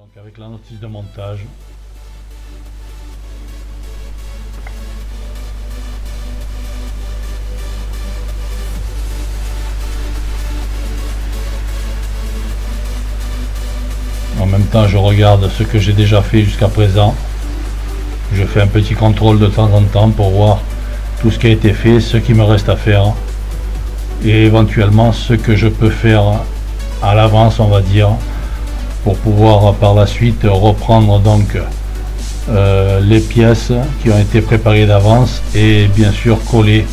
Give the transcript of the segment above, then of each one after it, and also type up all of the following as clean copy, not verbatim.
Donc avec la notice de montage. En même temps, je regarde ce que j'ai déjà fait jusqu'à présent. Je fais un petit contrôle de temps en temps pour voir tout ce qui a été fait, ce qui me reste à faire et éventuellement ce que je peux faire à l'avance, on va dire, pour pouvoir par la suite reprendre donc les pièces qui ont été préparées d'avance et bien sûr coller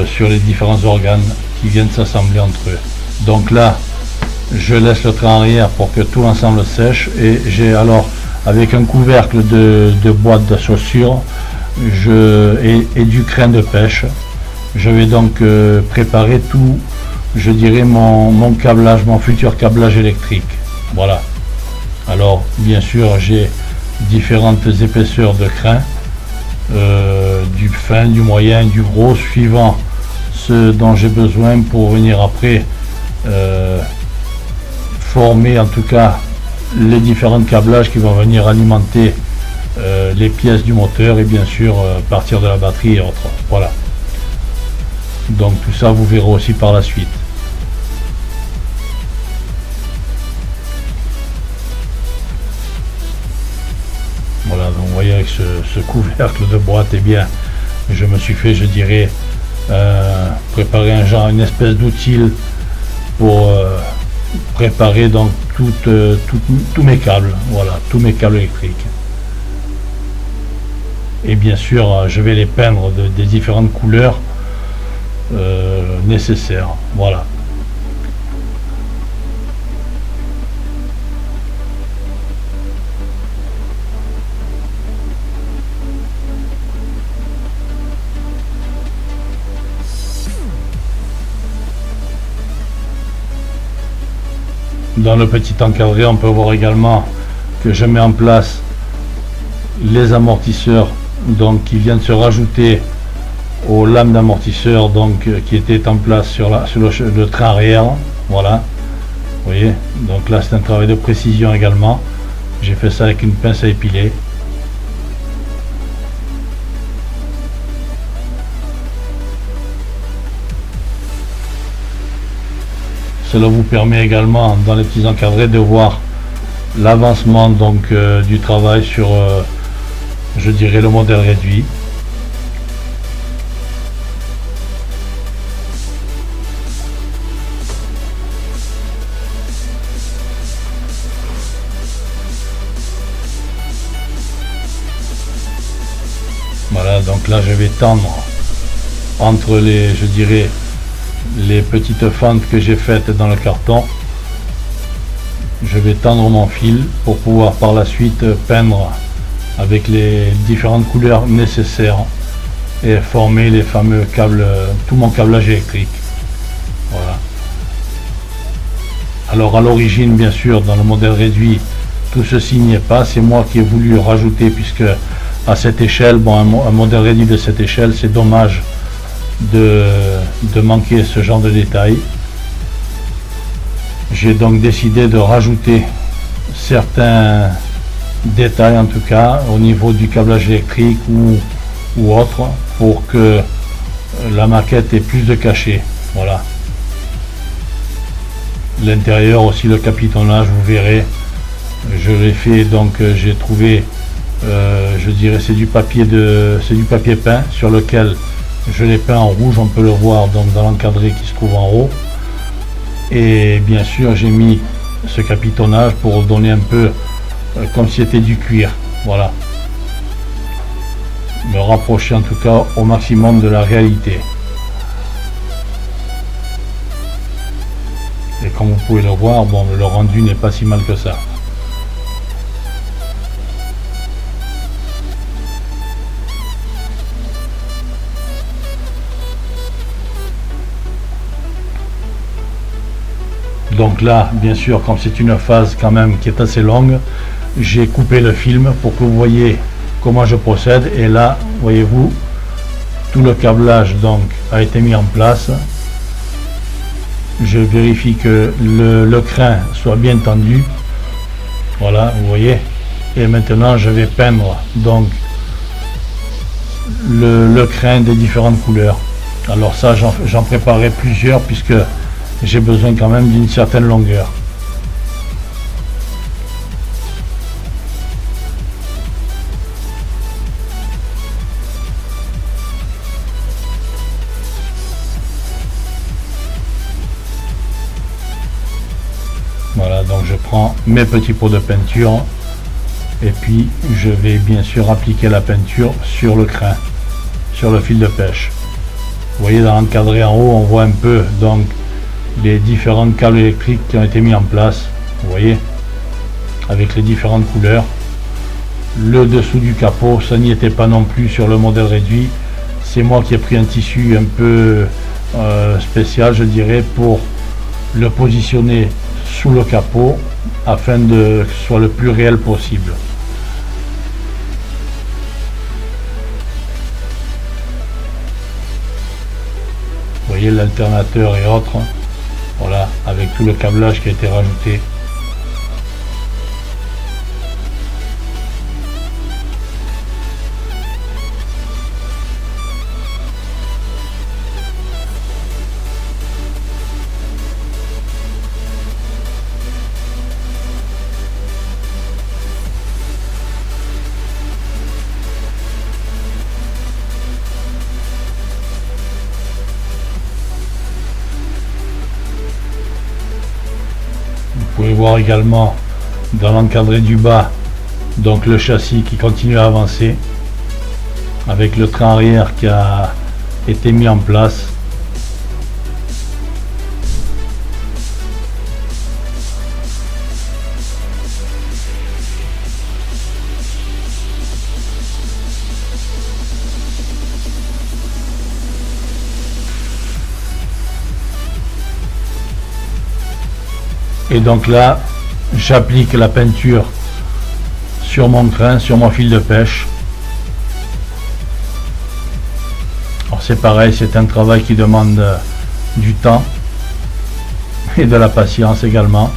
sur les différents organes qui viennent s'assembler entre eux. Donc là, je laisse le train arrière pour que tout l'ensemble sèche et j'ai alors avec un couvercle de boîte de chaussures et du crin de pêche, je vais donc préparer tout, je dirais mon câblage, mon futur câblage électrique. Voilà. Alors bien sûr j'ai différentes épaisseurs de crin, du fin, du moyen, du gros, suivant ce dont j'ai besoin pour venir après former en tout cas les différents câblages qui vont venir alimenter les pièces du moteur et bien sûr partir de la batterie et autres. Voilà. Donc tout ça vous verrez aussi par la suite. Voilà, donc vous voyez avec ce couvercle de boîte, eh bien je me suis fait, je dirais, préparer une espèce d'outil pour préparer donc tous mes câbles, voilà, tous mes câbles électriques. Et bien sûr je vais les peindre des différentes couleurs nécessaires. Voilà. Dans le petit encadré, on peut voir également que je mets en place les amortisseurs donc qui viennent se rajouter aux lames d'amortisseurs donc qui étaient en place sur le train arrière. Voilà, vous voyez, donc là c'est un travail de précision également. J'ai fait ça avec une pince à épiler. Cela vous permet également dans les petits encadrés de voir l'avancement donc du travail sur je dirais le modèle réduit. Voilà, donc là je vais tendre entre les, je dirais, les petites fentes que j'ai faites dans le carton. Je vais tendre mon fil pour pouvoir par la suite peindre avec les différentes couleurs nécessaires et former les fameux câbles, tout mon câblage électrique. Voilà. Alors à l'origine, bien sûr, dans le modèle réduit, tout ceci n'y est pas, c'est moi qui ai voulu rajouter, puisque à cette échelle, bon, un modèle réduit de cette échelle, c'est dommage de manquer ce genre de détails. J'ai donc décidé de rajouter certains détails, en tout cas au niveau du câblage électrique ou autre, pour que la maquette ait plus de cachet. Voilà. L'intérieur aussi, le capitonnage, vous verrez, je l'ai fait, donc j'ai trouvé je dirais c'est du papier peint sur lequel je l'ai peint en rouge, on peut le voir donc dans l'encadré qui se trouve en haut. Et bien sûr j'ai mis ce capitonnage pour donner un peu comme si c'était du cuir. Voilà, me rapprocher en tout cas au maximum de la réalité. Et comme vous pouvez le voir, bon, le rendu n'est pas si mal que ça. Donc là, bien sûr, comme c'est une phase quand même qui est assez longue, j'ai coupé le film pour que vous voyez comment je procède. Et là, voyez-vous, tout le câblage donc a été mis en place. Je vérifie que le crin soit bien tendu. Voilà, vous voyez. Et maintenant je vais peindre donc le crin des différentes couleurs. Alors ça, j'en préparerai plusieurs puisque j'ai besoin quand même d'une certaine longueur. Voilà, donc je prends mes petits pots de peinture et puis je vais bien sûr appliquer la peinture sur le crin, sur le fil de pêche. Vous voyez, dans l'encadré en haut, on voit un peu donc les différents câbles électriques qui ont été mis en place. Vous voyez, avec les différentes couleurs. Le dessous du capot, ça n'y était pas non plus sur le modèle réduit. C'est moi qui ai pris un tissu un peu spécial, je dirais, pour le positionner sous le capot afin que ce soit le plus réel possible. Vous voyez l'alternateur et autres, voilà, avec tout le câblage qui a été rajouté. Vous pouvez voir également dans l'encadré du bas donc le châssis qui continue à avancer avec le train arrière qui a été mis en place. Et donc là, j'applique la peinture sur mon crin, sur mon fil de pêche. Alors c'est pareil, c'est un travail qui demande du temps et de la patience également.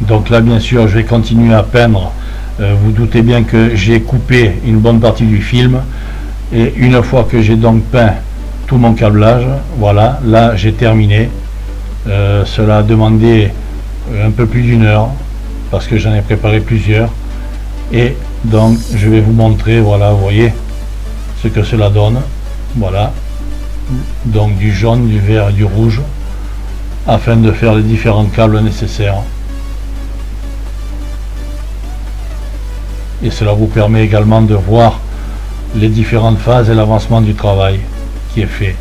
Donc là bien sûr je vais continuer à peindre. Vous doutez bien que j'ai coupé une bonne partie du film et une fois que j'ai donc peint tout mon câblage, voilà, là j'ai terminé. Cela a demandé un peu plus d'une heure parce que j'en ai préparé plusieurs et donc je vais vous montrer, voilà, vous voyez ce que cela donne. Voilà, donc du jaune, du vert et du rouge afin de faire les différents câbles nécessaires. Et cela vous permet également de voir les différentes phases et l'avancement du travail qui est fait.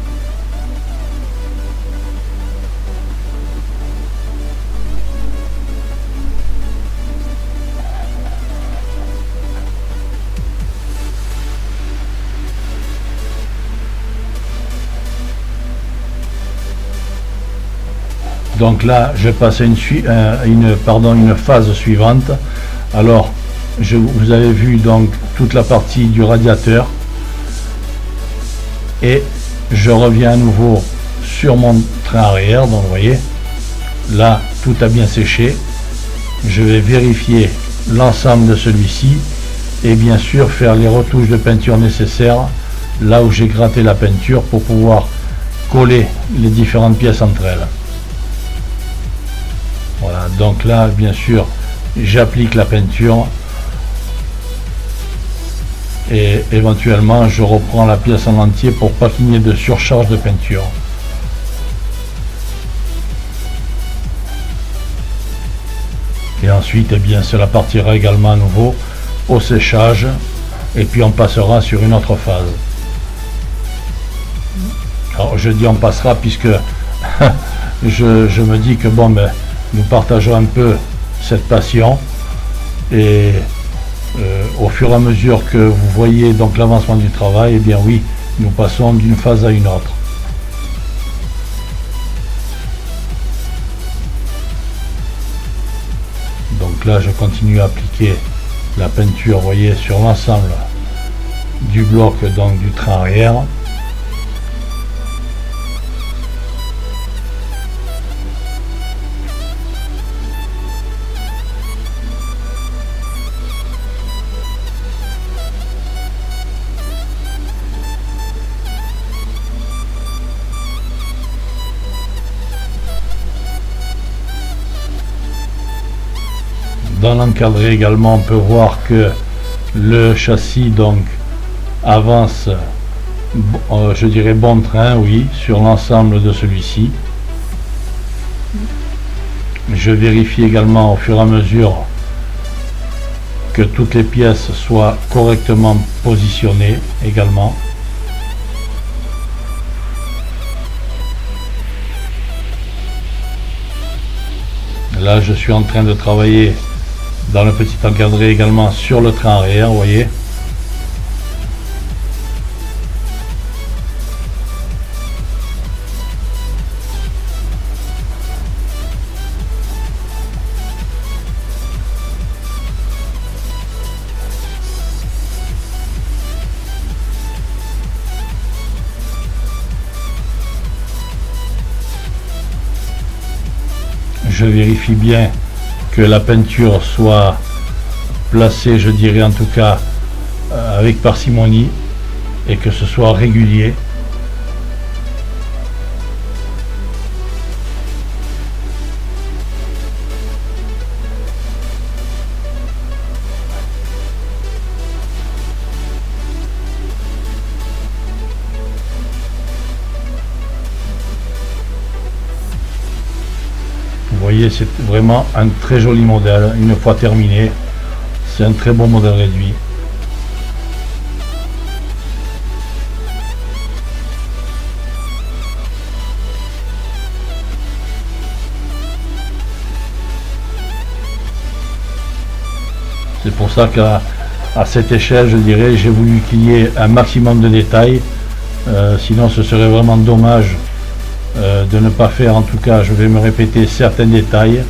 Donc là, je passe à une phase suivante. Alors, vous avez vu donc toute la partie du radiateur et je reviens à nouveau sur mon train arrière. Donc vous voyez, là tout a bien séché. Je vais vérifier l'ensemble de celui-ci et bien sûr faire les retouches de peinture nécessaires là où j'ai gratté la peinture pour pouvoir coller les différentes pièces entre elles. Voilà, donc là bien sûr j'applique la peinture et éventuellement je reprends la pièce en entier pour pas qu'il n'y ait de surcharge de peinture. Et ensuite, eh bien, cela partira également à nouveau au séchage et puis on passera sur une autre phase. Alors je dis on passera puisque je me dis que bon, ben, nous partageons un peu cette passion et au fur et à mesure que vous voyez donc l'avancement du travail, eh bien oui, nous passons d'une phase à une autre. Donc là je continue à appliquer la peinture, vous voyez, sur l'ensemble du bloc, donc du train arrière. Dans l'encadré également, on peut voir que le châssis donc avance, je dirais bon train, oui, sur l'ensemble de celui-ci. Je vérifie également au fur et à mesure que toutes les pièces soient correctement positionnées également. Là, je suis en train de travailler dans le petit encadré également sur le train arrière, vous voyez. Je vérifie bien que la peinture soit placée, je dirais en tout cas avec parcimonie, et que ce soit régulier. Vous voyez, c'est vraiment un très joli modèle. Une fois terminé, c'est un très bon modèle réduit. C'est pour ça qu'à cette échelle, je dirais, j'ai voulu qu'il y ait un maximum de détails. Sinon, ce serait vraiment dommage de ne pas faire, en tout cas, je vais me répéter, certains détails,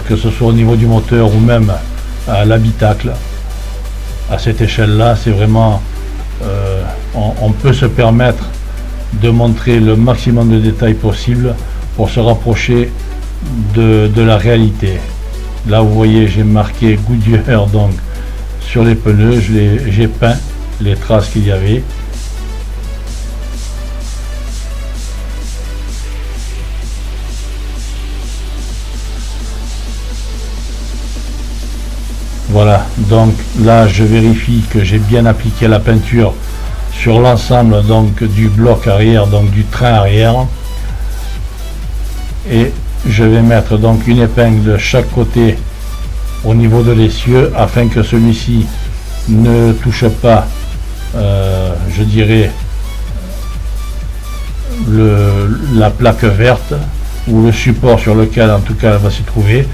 que ce soit au niveau du moteur ou même à l'habitacle. À cette échelle-là, c'est vraiment, on peut se permettre de montrer le maximum de détails possible pour se rapprocher de la réalité. Là, vous voyez, j'ai marqué Goodyear donc sur les pneus, j'ai peint les traces qu'il y avait. Voilà, donc là je vérifie que j'ai bien appliqué la peinture sur l'ensemble donc du bloc arrière, donc du train arrière, et je vais mettre donc une épingle de chaque côté au niveau de l'essieu afin que celui-ci ne touche pas, je dirais, la plaque verte ou le support sur lequel en tout cas elle va s'y trouver,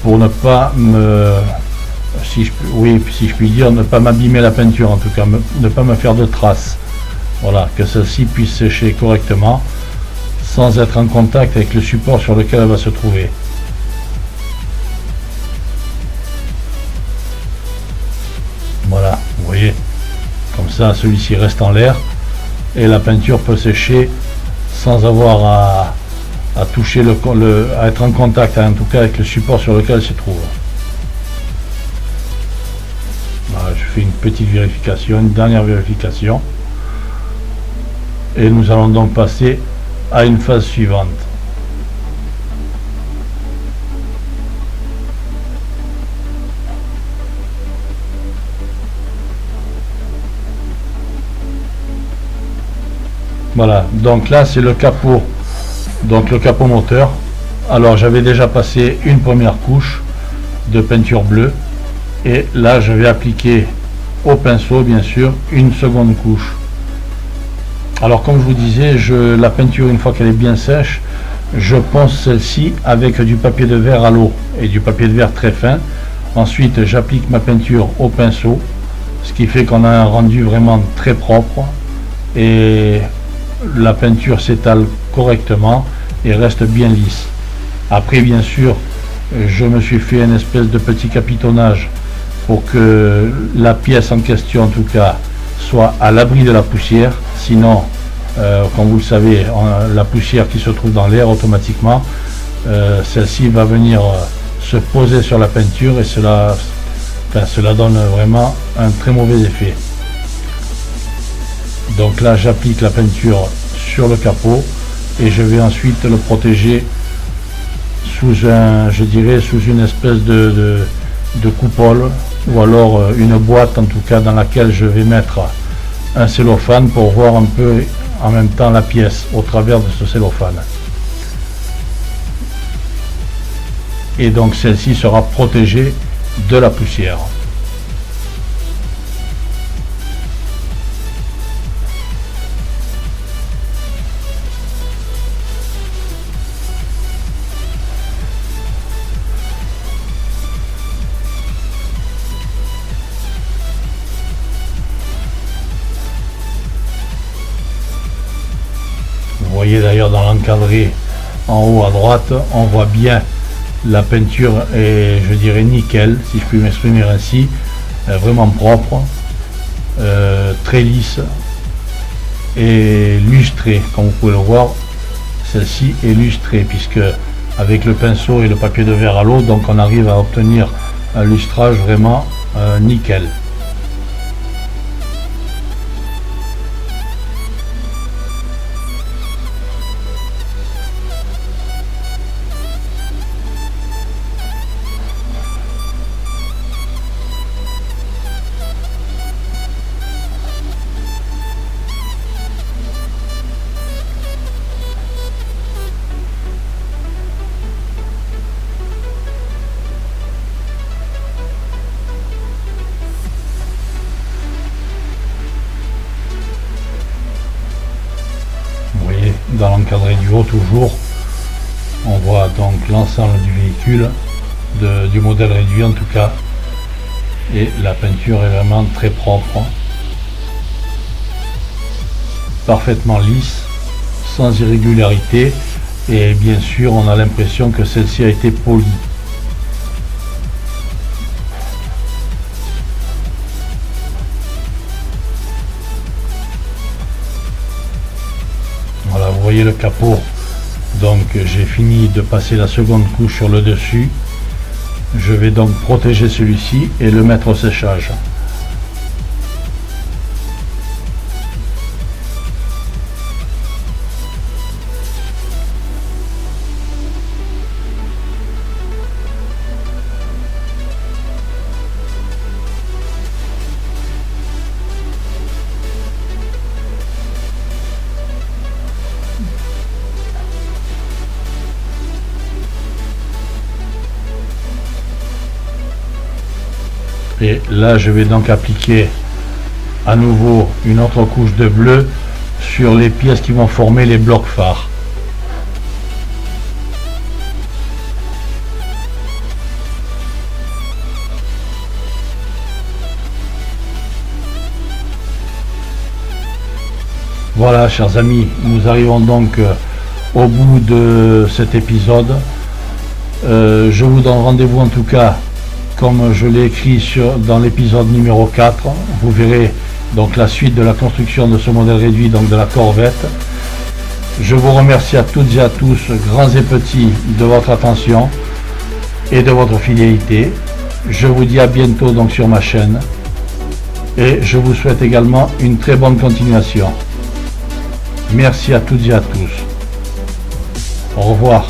pour ne pas me, si je puis dire, ne pas m'abîmer la peinture, en tout cas ne pas me faire de traces. Voilà, que celle-ci puisse sécher correctement sans être en contact avec le support sur lequel elle va se trouver. Voilà, vous voyez, comme ça celui-ci reste en l'air et la peinture peut sécher sans avoir à toucher à être en contact, en tout cas avec le support sur lequel elle se trouve. Voilà, je fais une petite vérification, une dernière vérification, et nous allons donc passer à une phase suivante. Voilà, donc là c'est le capot, donc le capot moteur. Alors j'avais déjà passé une première couche de peinture bleue Et là je vais appliquer au pinceau bien sûr une seconde couche. Alors comme je vous disais, la peinture une fois qu'elle est bien sèche, je ponce celle-ci avec du papier de verre à l'eau et du papier de verre très fin. Ensuite j'applique ma peinture au pinceau, ce qui fait qu'on a un rendu vraiment très propre et la peinture s'étale correctement et reste bien lisse. Après bien sûr je me suis fait une espèce de petit capitonnage pour que la pièce en question en tout cas soit à l'abri de la poussière. Sinon comme vous le savez, la poussière qui se trouve dans l'air automatiquement, celle-ci va venir se poser sur la peinture et cela donne vraiment un très mauvais effet. Donc là j'applique la peinture sur le capot et je vais ensuite le protéger sous sous une espèce de coupole ou alors une boîte en tout cas dans laquelle je vais mettre un cellophane pour voir un peu en même temps la pièce au travers de ce cellophane. Et donc celle-ci sera protégée de la poussière. Vous voyez d'ailleurs dans l'encadré en haut à droite, on voit bien la peinture est, je dirais, nickel, si je puis m'exprimer ainsi, vraiment propre, très lisse et lustrée. Comme vous pouvez le voir, celle-ci est lustrée puisque avec le pinceau et le papier de verre à l'eau, donc on arrive à obtenir un lustrage vraiment nickel. Dans l'encadré du haut toujours, on voit donc l'ensemble du véhicule, du modèle réduit en tout cas, et la peinture est vraiment très propre, parfaitement lisse, sans irrégularité, et bien sûr on a l'impression que celle-ci a été polie. Voilà, vous voyez le capot, donc j'ai fini de passer la seconde couche sur le dessus. Je vais donc protéger celui-ci et le mettre au séchage. Et là je vais donc appliquer à nouveau une autre couche de bleu sur les pièces qui vont former les blocs phares. Voilà chers amis, nous arrivons donc au bout de cet épisode. Je vous donne rendez-vous en tout cas, comme je l'ai écrit dans l'épisode numéro 4, vous verrez donc la suite de la construction de ce modèle réduit, donc de la Corvette. Je vous remercie à toutes et à tous, grands et petits, de votre attention et de votre fidélité. Je vous dis à bientôt donc sur ma chaîne et je vous souhaite également une très bonne continuation. Merci à toutes et à tous. Au revoir.